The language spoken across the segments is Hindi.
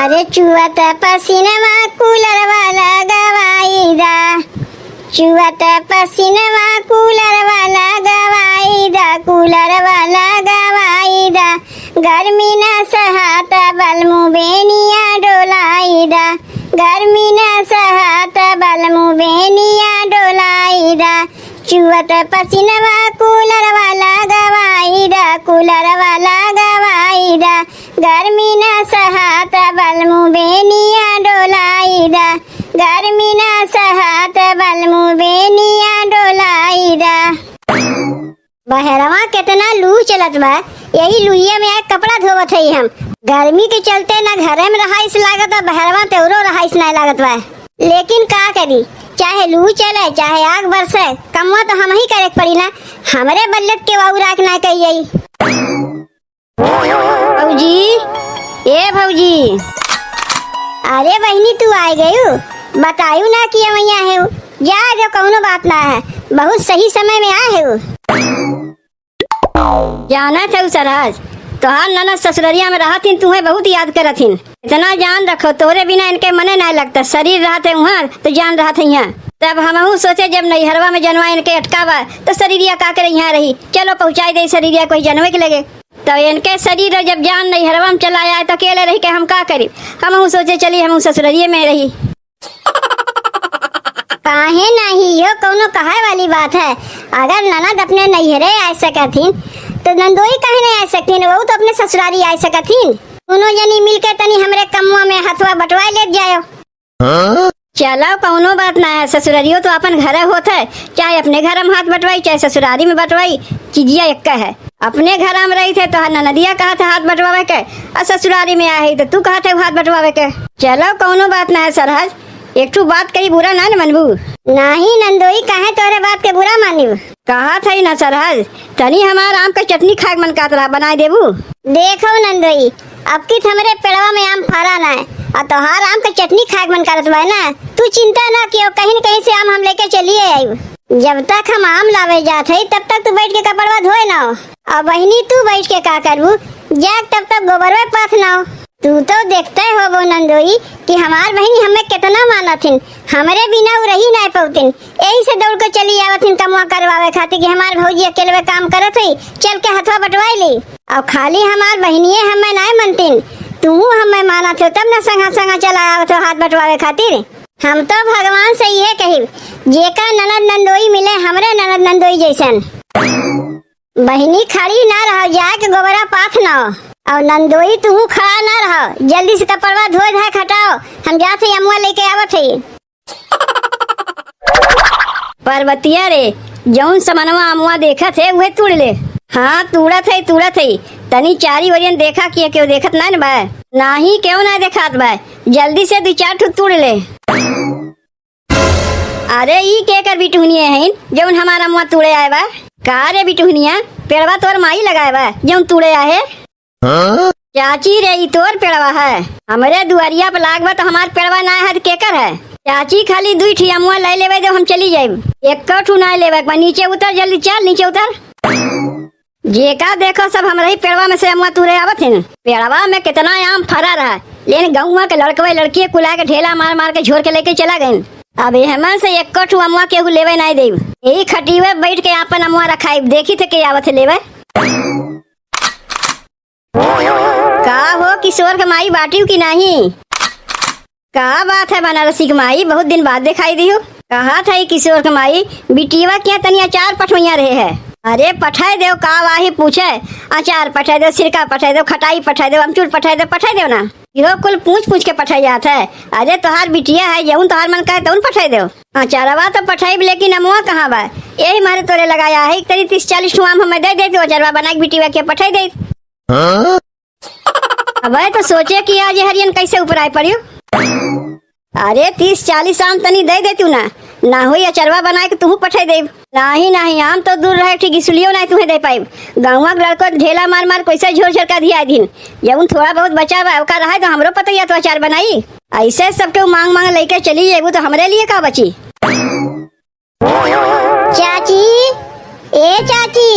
अरे चुअत पसीनवा कूलर वाला गवाईदा, चुअत पसीनवा कूलर वाला गवाईदा, कूलर वाला गवाईदा। गर्मी न सहात बलमु बेनिया डोलाईदा, गर्मी न सहात बलमु बेनिया डोलाईदा। चुअत पसीनवा कूलर वाला गवाईदा, कूलर वाला गवाईदा। गर्मी न सहात बलमु बेनिया डोलाईदा, गर्मी न सहात बलमु बेनिया डोलाईदा। बहरवा कितना लू चलत बा, यही लुइया में एक कपड़ा धोवत है हम। गर्मी के चलते ना घरे में रहाइस लागत बा, बहरवा तेरो रहाइस नहीं लागत बा। लेकिन का करी, चाहे लू चले चाहे आग बरसे, कमवा तो हम ही करे पड़ी ना। हमरे बल्लत के वाऊ राख ना कहिए। भौजी, ए भौजी, अरे बहनी तू आ गयू, बतायू ना कि मैया है जा जो कौनो बात ना है, बहुत सही समय में आए हो। जाना था सरहज तोहार ननद ससुररिया में रहा थी, तुम्हें बहुत याद करत थी। इतना जान रखो, तोरे बिना इनके मने नहीं लगता। शरीर रहा थे वहाँ तो जान रहा था यहाँ। तब हम सोचे जब नैहरवा में जनवा इनके अटकावा तो शरीरिया का करे यहाँ रही, चलो पहुँचाई दे शरीरिया कोई जनवे के लगे। तो इनके शरीर जब जान नैहरवा में चला आया तो अकेले रही के हम का करी। हम सोचे चली हम ससुररिये में रही। काहे नहीं, यो कौनो कहे वाली बात है। अगर ननद अपने नैहरे आ सकती तो नंदोई काहे नहीं आ सकती, वो तो अपने ससुरारी आ सकती। दोनों जनी मिलके तनी हमरे कमुआ में हथवा बटवाई ले जाओ। चलो कौनो बात ना है, ससुरारियो तो अपन घर होता है, चाहे अपने घर में हाथ बटवाई चाहे ससुरारी में बटवाई, चीजिया एक है। अपने घर में रही थे तो ननदिया कहा था हाथ बटवावे के, और ससुरारी में आई तो तू कहा थे हाथ बटवावे के। चलो कौनो बात ना है सरहज, एक ठू बात कही बुरा ना मनबू। नहीं नंदोई, काहे तोरे बात के बुरा मानी। कहा था ना सरहज, तनी हमारा आम का चटनी खाए मन कातरा बनाए देबू। देखो नंदोई, अब की हमरे पेड़वा में आम फरा ना है और तोहार आम का चटनी खाए मन करत बा ना। तू चिंता ना कियो, कहीं न कहीं से आम हम लेके चलिए आई। जब तक हम आम लावे जात है तब तक तू बैठ के कपड़वा धोए ना हो, और बहनी तू बैठ के का करबू, जाग तब तक गोबरवा पाथ ना हो। तू तो देखते हो वो नंदोई कि हमार बहनी हमें कितना मानथिन, हमरे बिना वो रही नहीं पौतिन। यही से दौड़ के चली आवथिन कमुआ करवावे खातिर कि हमार भौजी अकेले काम करत है, चल के हथवा बटवाई ली। और खाली हमार बहनिये हमें नहीं मनतिन, तू हमें मानत हो तब न संगा संगा चला आवत हो हाथ बटवावे खातिर। हम तो भगवान से ये कही, जेका ननद नंदोई मिले हमरे ननद नंदोई जैसन। बहनी खड़ी ना रहो, जाके गोबरा पाथ ना हो, और नंदोई तू खड़ा ना रहो, जल्दी से कपड़वा धोए धाए खटाओ, हम जाते अमुआ लेके आवत है। पर्वतिया रे, जौन समनवा अमुआ देखा थे वह तुड़ ले। हाँ तुड़ा थे, तनी चारी वजन देखा किया क्यों देखत ना बा, नाही क्यों ना देखात बा, जल्दी से 2-4 ठो तुड़ ले। अरे ई के कर बिटुहनिया है जौन हमारा अमुआ तुड़े आए बा। का रे बिटुहनिया, पेड़वा तोर माई लगाए बा जौन तुड़े आए। चाची रे, ई तोर पेड़वा है, हमरे दुआरिया पर लागबा तो हमार पेड़वा ना है केकर है। चाची खाली 2 ठी अमुआ ले लेवे दो, हम चली जाए। एक ठू ना लेवे, नीचे उतर, जल्दी चल नीचे उतर। जेका देखो सब हमारे ही पेड़वा में से अमुआ तुरे आवत है। पेड़वा में कितना आम फरा रहा, लेकिन गाँव के लड़कवे लड़की कुला के ढेला मार मार के झोर के लेके चला गए। अब हमन से एक ठू अमुआ केहू लेवे नहीं दे, यही खटीवे बैठ के अपन अमुआ रखाई, देखी थे के आवत है लेवे। का हो किशोर के माई बाटी की नहीं, का बात है बनारसी की माई, बहुत दिन बाद दिखाई दी हो। कहा था किशोर के माई बिटिया क्या तनी अचार पठवैया रहे है। अरे पठाए दो, का वाही पूछे, अचार पठाए दो, सिरका पठाए दो, खटाई पठाए दो, अमचूर पठाए दो ना। यो कुल पूछ के पठाई जाता है। अरे तोहार बिटिया है, जौन तोहार मन का तौन पठाई दो। अचारवा तो पठाई, लेकिन अमुआ कहाँ बा, यही मारे तोरे लगाया है। तरी 30-40 आम हमें दे दे, अचारवा बना के बिटिया के पठाई दे। अब तो सोचे कि आज हरियन कैसे ऊपर आई पड़ियो। अरे 30-40 आम तनी दे दे तू ना हुई अचरवा बना के तू पठाई दे। नहीं आम तो दूर रहे, ठीक इसलिए नहीं तुम्हें दे पाई। गाँव लड़को ढेला मार मार कैसे झोर झोर का दिया दिन, जब थोड़ा बहुत बचा हुआ रहा तो हमरो पता तो अचार बनाई। ऐसे सबके मांग मांग लेके चली जाए तो हमारे लिए का बची। चाची, ए चाची,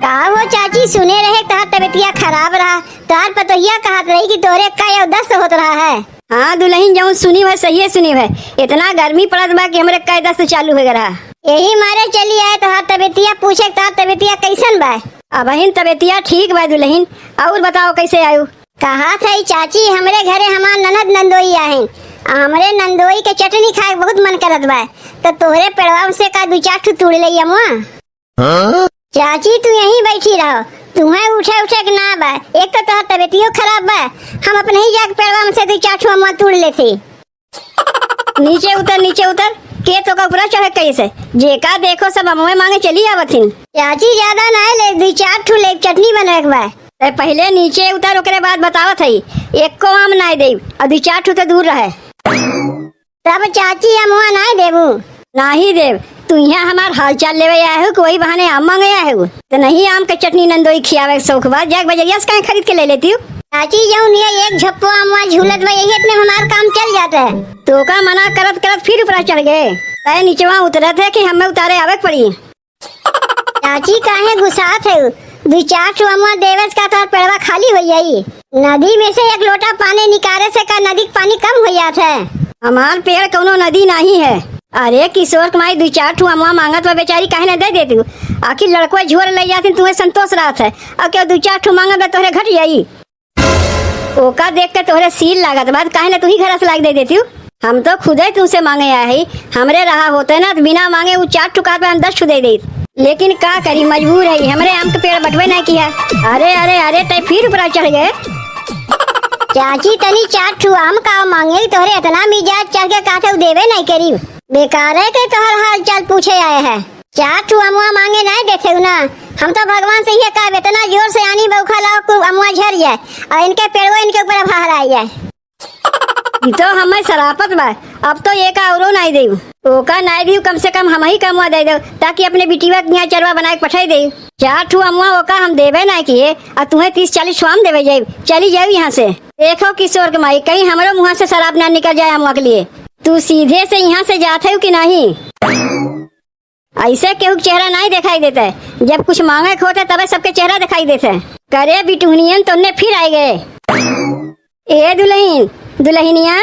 का वो चाची सुने रहे तहार तबियतिया खराब रहा, तहार पतोहिया कहत रही कि तोरे का दस्त होत रहा है। हाँ दुल्हन जऊन सुनी है सही है सुनी है, इतना गर्मी पड़त बा कि हमरे का दस्त चालू हो रहा। यही मारे चली आए तहार तबियतिया पूछे तहार तबियतिया कैसन बा। अब बहन तबियतिया ठीक बा दुल्हन, और बताओ कैसे आयु। कहा था चाची हमरे घरे हमार ननद नंदोई आहिन, हमरे नंदोई के चटनी खाए बहुत मन करत बा, तो तोहरे पेड़वा से का दू चार ठू तोड़ ले अमुआ। चाची तू यहीं बैठी रहो, तुम्हें उठे उठे के ना बा, एक तो तोहर तबियतियो खराब बा, हम अपने ही जाके पेड़वा से दू चार ठू अमुआ तोड़ लेते। नीचे उतर के तो का ऊपर चढ़े कैसे, जेका देखो सब अमुए मांगे चली आवथिन। चाची ज्यादा ना ले, दू चार ठू ले चटनी बने के बा। पहले नीचे उतर ओकरे बाद बतावत है, एक को आम ना देव और दू चार ठू तो दूर रहे। तब चाची अमुआ ना देबू। नाही देव, तू यहाँ हमार हाल चाल लेवे आया हो, कोई बहाने आम मांगे आया हो, तो नहीं आम के चटनी नंदोई खियावे शौक बा, जाके बजरिया से कहीं खरीद के ले लेती हूँ। चाची जऊन ये एक झप्पो अमुआ झूलत बा, यही इतने हमार काम चल जाता है। तो का मना करत करत फिर ऊपर चढ़ गए, तय नीचवा उतरत है कि हमें उतारे आवे पड़ी। चाची काहे गुस्सात है, दू चार ठू अमुआ देवस का तोहर पेड़वा खाली हो जाई। नदी में से एक लोटा पानी निकाले से का नदी का पानी कम हो जाता है। हमार पेड़ कोनो नदी नहीं है। अरे किशोर कमाई दू चार ठू अमुआ मांगत बा, बेचारी काहे न दे देती हूँ। आखिर लड़को झोर ले जाती तुम्हें संतोष रहत है, और क्या दू चार ठू मांगत बा तोहरे घट जाई। ओका देख के तोहरे सील लागत बाद काहे न तू ही घर से लाग दे देती हूँ। हम तो खुद ही तुमसे मांगे आए ही, हमरे रहा होते ना तो बिना मांगे वो चार ठू पे हम 10 ठू दे दी, लेकिन का करी मजबूर है, हमरे आम के पेड़ बटवे नहीं किया। अरे अरे अरे तय फिर ऊपर चढ़ गए। चाची तनी चार ठू आम का मांगे, तोहरे इतना मिजाज चढ़ के काथे देवे नहीं करी, बेकार है के तोहर हाल चाल पूछे आए हैं। चार ठू अमुआ मांगे नहीं देते ना, हम तो भगवान से ही का इतना जोर से आनी बौखा लाओ को अमुआ झड़ जाए और इनके पेड़ों इनके ऊपर बाहर आ जाए। तो हमें शराफत बा, अब तो एक औरो नहीं देऊ, ओका नहीं दी, कम से कम हम ही कमुआ दे दो, ताकि अपने बिटिया के यहाँ चरवा बना के पठाई दे। चार ठू अमुआ ओका हम देवे नहीं किए, और तुम्हें 30-40 स्वाम देवे जाये, चली जाओ यहाँ से। देखो किशोर के माई कहीं हमारे मुँह से शराब ना निकल जाए अमुआ के लिए। तू सीधे से यहाँ से जाते हो कि नहीं, ऐसे केहू चेहरा नहीं दिखाई देता है, जब कुछ मांगे होते तबे सबके चेहरा दिखाई देते है। करे बिटुहनियन तुमने फिर आए गए। ए दुल्हन दुल्हनिया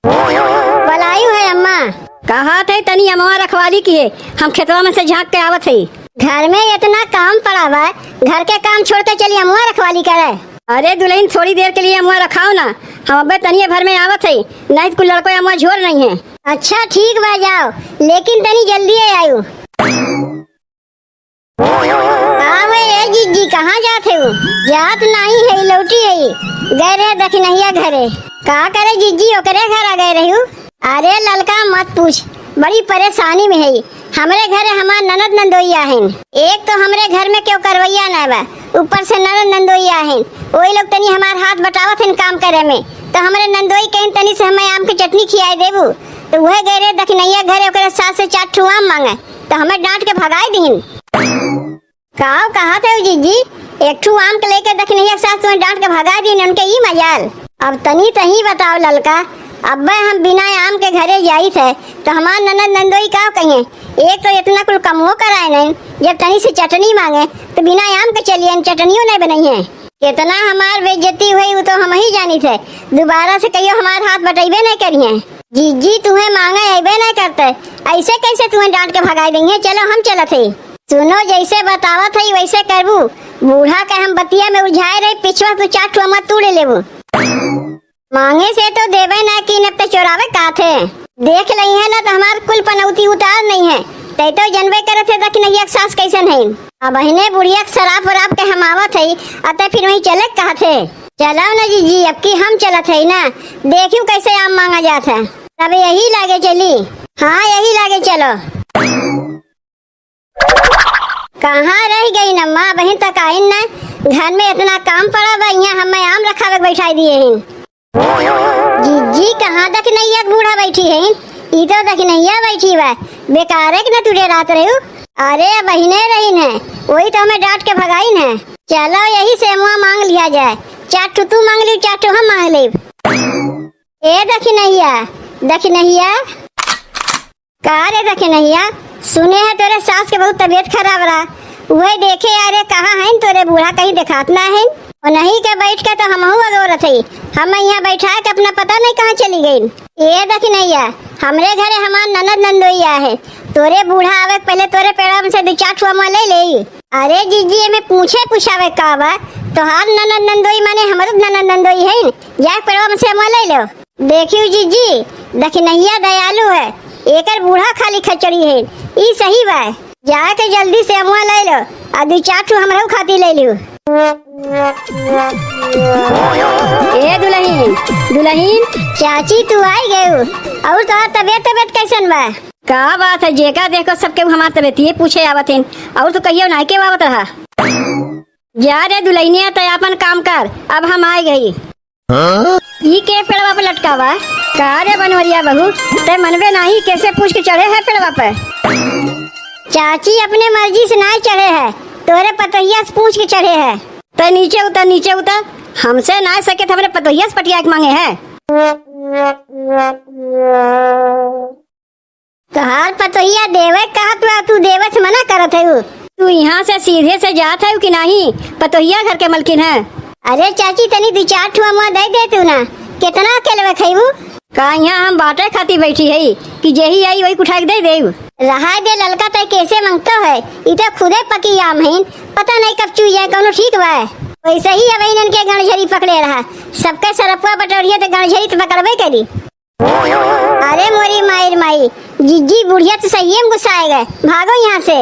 बलायू है अम्मा। कहा थे तनी अमवा रखवाली की है, हम खेतवा में से झाँक के आवत है। घर में इतना काम पड़ा हुआ है, घर के काम छोड़ के चलिए अमुआ रखवाली करे। अरे दुल्हन थोड़ी देर के लिए अमुआ रखाओ ना, हम अबे तनिए भर में आवत है, नहीं तो लड़को अमुआ झोर नहीं है। अच्छा ठीक बा जाओ, लेकिन तनी जल्दी आयु। जीजी कहाँ जाते हो? जात नहीं है, लौटी है, गए रहे दखिनहिया घरे। का करे जीजी ओकरे घर आ गए रही। अरे ललका मत पूछ, बड़ी परेशानी में है। हमरे घरे हमार ननद नंदोइया हैं, एक तो हमरे घर में क्यों करवैया ना बा, ऊपर से ननद नंदोइया हैं, वही लोग तनी हमार हाथ बटावत हैं काम करे में, तो हमरे नंदोई कहीं तनी से हमें आम की चटनी खियाई देबू, तो वह गए रहे दखिनहिया घरे ओकरे साथ से 4 ठू आम मांगे, तो हमें डांट के भगाई दीन। कहा थे जीजी, एक ठू आम के लेके दखिनहिया साथ तुम्हें डांट के भगा दी उनके ही मजाल। अब तनी तही बताओ ललका, अब हम बिना आम के घरे जाई थे तो हमार ननद नंदोई का कहिए, एक तो इतना कुल कम हो कराए नहीं, जब तनी से चटनी मांगे तो बिना आम के चलिए चटनियों नहीं बनाई है। कितना हमार बेइज्जती हुई वो तो हम ही जानी थे, दोबारा से कहियो हमार हाथ बटेबे नहीं करिए। जीजी तुम्हें मांगे अबे नहीं करते, ऐसे कैसे तुम्हें डांट के भगाई देंगे। चलो हम चलत है, सुनो जैसे बतावा था वैसे करबू। बूढ़ा के हम बतिया में उलझाए रहे, पिछवा तो 4 ठू अमुआ तोड़ लेबू। मांगे से तो देवे ना कि न तो चोरावे का थे, देख लई है ना तो हमार कुल पनौती उतार नहीं है, तै तो जनबे करे थे दखिनहिया सास कैसन है। अब अहिने बुढ़िया शराब वराब के हम आवत है, अतः फिर वही चले कहा थे। चलाओ ना जीजी, अब की हम चलत है ना, देखियो कैसे आम मांगा जाता है, तब यही लागे चली। हाँ यही लागे चलो। कहाँ रह गई नम्मा बहन तक आई ना, घर में इतना काम पड़ा बा, यहाँ हमें आम रखा बैठाई दिए हैं। जीजी कहाँ दखिनहिया बूढ़ा बैठी है, ई तो दखिनहिया बैठी बा, बेकार है कि न तुझे रात रही। अरे बहिने रही है, वही तो हमें डांट के भगाई है। चलो यही से अमुआ मांग लिया जाए, 4 ठू तू मांग ली, 4 ठू हम मांग ली। ए दखिनहिया दखिनहिया का रे दखिनहिया, सुने है तेरे सास के बहुत तबीयत खराब रहा, वही देखे अरे कहाँ है तोरे बूढ़ा कहीं दिखात ना है और नहीं के बैठ के तो हमहू अगोरत है। हम यहाँ बैठा के अपना पता नहीं कहाँ चली गई। ये देख नहीं है हमरे घरे हमार ननद नंदोइया है। तोरे बूढ़ा आवे के पहले तोरे पेड़ा में से 2-4 ठुआ ले ले। अरे जीजी में पूछावे का बा तोहार ननद नंदोई माने हमर ननद नंदोई है। जा पेड़ा में से ले लो। देखियो जीजी दखनैया दयालु है एकर बूढ़ा खाली खचड़ी है ई सही बा। जाके जल्दी से अमुआ ले लो और 2-4 ठु हमरो खाती ले लियो। ए दुल्हन दुल्हन चाची तू आई गयो और तोहार तबियत कैसन बा? का बात है जेका देखो सबके हमार तबियत ये पूछे आवत हैं और तो कहियो ना के आवत रहा। जा रे दुल्हनिया तो अपन काम कर अब हम आ गई। ई के पेड़वा पे लटकावा का रे बनवरिया बहू ते मनवे नहीं कैसे पूछ के चढ़े है पेड़वा पे? चाची अपने मर्जी से ना चढ़े है तोरे पतोहिया से पूछ के चढ़े है। ते नीचे उतर हमसे ना सके तो हमरे पतोहिया से पटिया के मांगे है। तोहार पतोहिया देवे कहा तू देवे से मना करत है। तू यहाँ से सीधे से जात है कि नहीं? पतोहिया घर के मलकिन है। अरे चाची तनी 2-4 ठुआ मुआ दे तू ना कितना अकेले खैबू? का यहाँ हम बाटे खाती बैठी है कि जेही आई वही उठा के दे देव। रहा दे ललका तय कैसे मांगतो है इधर खुदे पकी आम है पता नहीं कब चू जाए कौनो ठीक बा। वैसे ही अब इनन के गणझरी पकड़े रहा सबके सरपुआ बटोरिया तो गणझरी तो पकड़बे करी। अरे मोरी माई जीजी बुढ़िया तो सही में गुस्सा गए भागो यहाँ से।